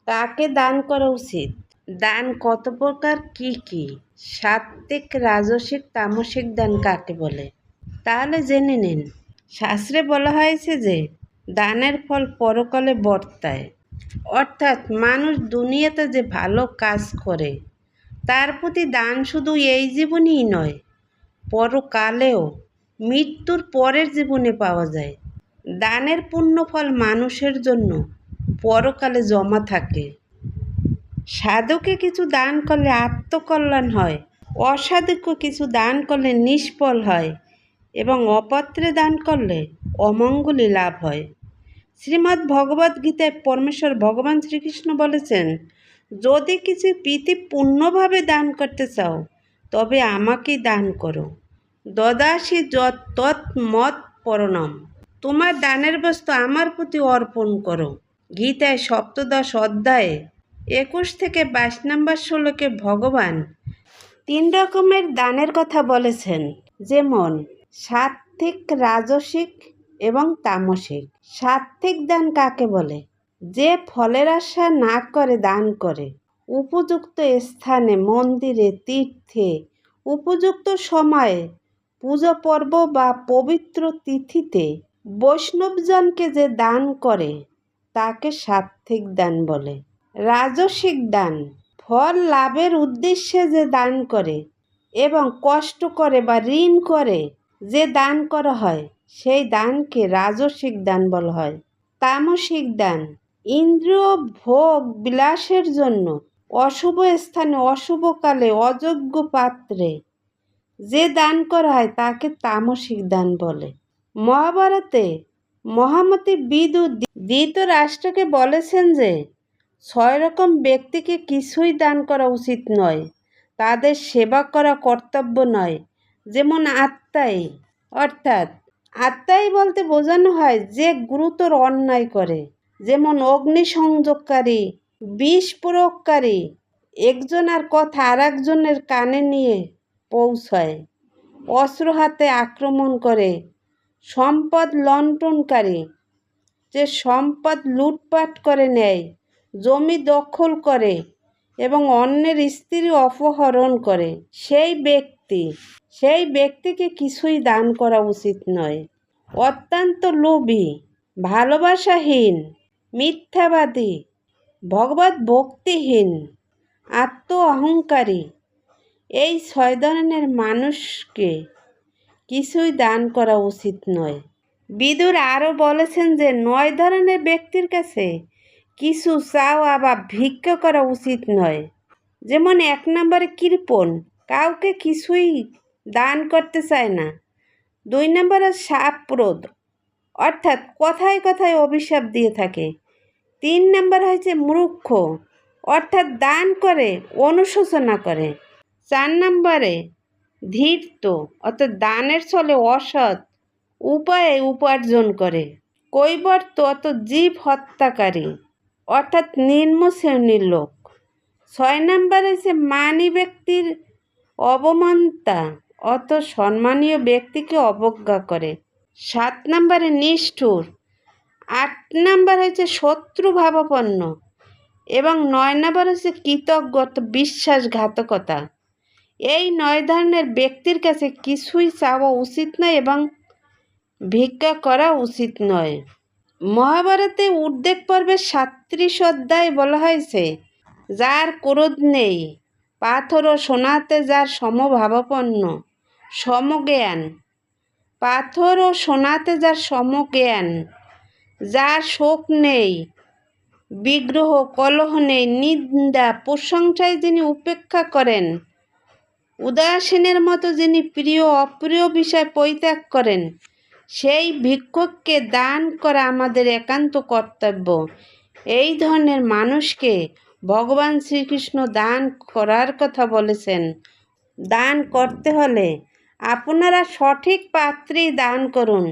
কাকে দান করা উচিত? দান কত প্রকার, কি কি? সাত্ত্বিক, রাজসিক, তামসিক দান কাকে বলে? তাহলে জেনে নিন। শাস্ত্রে বলা হয়েছে যে দানের ফল পরকালে বর্তায়। অর্থাৎ মানুষ দুনিয়াতে যে ভালো কাজ করে তার প্রতি দান শুধু এই জীবনেই নয়, পরকালেও, মৃত্যুর পরের জীবনে পাওয়া যায়। দানের পুণ্যফল মানুষের জন্য পরকালে জমা থাকে। সাধুকে কিছু দান করলে আত্মকল্যাণ হয়, অসাধুকে কিছু দান করলে নিষ্ফল হয় এবং অপাত্রে দান করলে অমঙ্গলই লাভ হয়। শ্রীমদ্ ভগবদ্ গীতায় পরমেশ্বর ভগবান শ্রীকৃষ্ণ বলেছেন, যদি কিছু প্রীতিপূর্ণভাবে দান করতে চাও তবে আমাকেই দান করো। দদাসি তৎ মত পরণম। তোমার দানের বস্তু আমার প্রতি অর্পণ করো। গীতায় সপ্তদশ অধ্যায়ে 21 থেকে 22 নম্বর শ্লোকে ভগবান 3 রকমের দানের কথা বলেছেন, যেমন সাত্ত্বিক, রাজসিক এবং তামসিক। সাত্ত্বিক দান কাকে বলে? যে ফলের আশা না করে দান করে, উপযুক্ত স্থানে, মন্দিরে, তীর্থে, উপযুক্ত সময়ে, পূজা পর্ব বা পবিত্র তিথিতে বৈষ্ণবজনকে যে দান করে তাকে সাত্ত্বিক দান বলে। রাজসিক দান ফল লাভের উদ্দেশ্যে যে দান করে এবং কষ্ট করে বা ঋণ করে যে দান করা হয় সেই দানকে রাজসিক দান বলা হয়। তামসিক দান ইন্দ্রিয় ভোগ বিলাসের জন্য অশুভ স্থানে, অশুভ কালে, অযোগ্য পাত্রে যে দান করা হয় তাকে তামসিক দান বলে। মহাভারতে মহামতি বিদুর ধৃতরাষ্ট্রকে বলেছেন যে 6 রকম ব্যক্তিকে কিছুই দান করা উচিত নয়, তাদের সেবা করা কর্তব্য নয়। যেমন আত্মাই, অর্থাৎ আত্মাই বলতে বোঝানো হয় যে গুরুতর অন্যায় করে, যেমন অগ্নিসংযোগকারী, বিষ প্রয়োগকারী, একজনের কথা আর একজনের কানে নিয়ে পৌঁছায়, অস্ত্র হাতে আক্রমণ করে, সম্পদ লুণ্ঠনকারী, যে সম্পদ লুটপাট করে নেয়, জমি দখল করে এবং অন্যের স্ত্রী অপহরণ করে, সেই ব্যক্তিকে কিছুই দান করা উচিত নয়। অত্যন্ত লোভী, ভালোবাসাহীন, মিথ্যাবাদী, ভগবত ভক্তিহীন, আত্ম অহংকারী, এই 6 ধরনের মানুষকে কিছুই দান করা উচিত নয়। বিদুর আরও বলেছেন যে 9 ধরনের ব্যক্তির কাছে কিছু চাওয়া বা ভিক্ষা করা উচিত নয়। যেমন 1 নম্বরে কৃপণ, কাউকে কিছুই দান করতে চায় না। 2 নম্বরে শাপপ্রদ, অর্থাৎ কথায় কথায় অভিশাপ দিয়ে থাকে। 3 নম্বর হয়েছে মূর্খ, অর্থাৎ দান করে অনুশোচনা করে। 4 নম্বরে ধৃত, অর্থাৎ দানের ছলে অসৎ উপায়ে উপার্জন করে। কৈবর্ত, অর্থাৎ জীব হত্যাকারী, অর্থাৎ নিম্ন শ্রেণীর লোক। 6 নম্বর হচ্ছে মানী ব্যক্তির অবমাননা, অত সম্মানীয় ব্যক্তিকে অবজ্ঞা করে। 7 নম্বরে নিষ্ঠুর। 8 নম্বর হচ্ছে শত্রুভাবাপন্ন এবং 9 নম্বর হচ্ছে কৃতজ্ঞ, বিশ্বাসঘাতকতা। এই 9 ধরনের ব্যক্তির কাছে কিছুই চাওয়া উচিত নয় এবং ভিক্ষা করা উচিত নয়। মহাভারতে উদ্বেগ পর্বের 37 অধ্যায়ে বলা হয়েছে, যার ক্রোধ নেই, পাথর ও সোনাতে যার সমভাবাপন্ন, সমজ্ঞান, পাথর ও সোনাতে যার সমজ্ঞান, যার শোক নেই, বিগ্রহ কলহ নেই, নিন্দা প্রশংসায় যিনি উপেক্ষা করেন, উদাসীনের মতো যিনি প্রিয় অপ্রিয় বিষয় পরিত্যাগ করেন, সেই ভিক্ষুককে দান করা আমাদের একান্ত কর্তব্য। এই ধরনের মানুষকে ভগবান শ্রীকৃষ্ণ দান করার কথা বলেছেন। দান করতে হলে আপনারা সঠিক পাত্রেই দান করুন,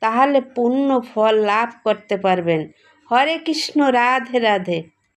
তাহলে পূর্ণ ফল লাভ করতে পারবেন। হরে কৃষ্ণ, রাধে রাধে।